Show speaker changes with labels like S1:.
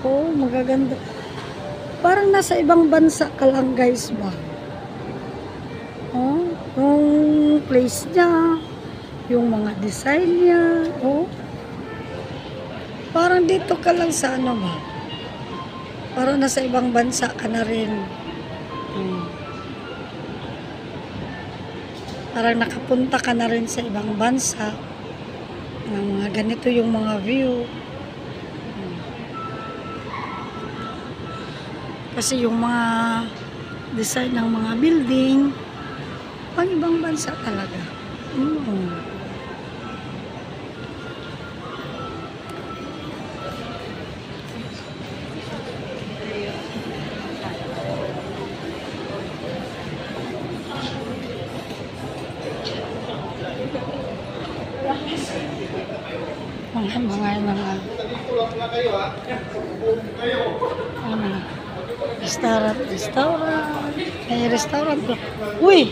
S1: Oh, magaganda. Parang nasa ibang bansa ka lang, guys ba? Oh, yung place niya, yung mga design niya. Oh, parang dito ka lang sa ano ba? Parang nasa ibang bansa ka na rin. Hmm. Parang nakapunta ka na rin sa ibang bansa. Mga ganito yung mga view. Kasi yung mga design ng mga building, pang ibang bansa talaga. Mga ano, restaurant. May restaurant ko. Uy!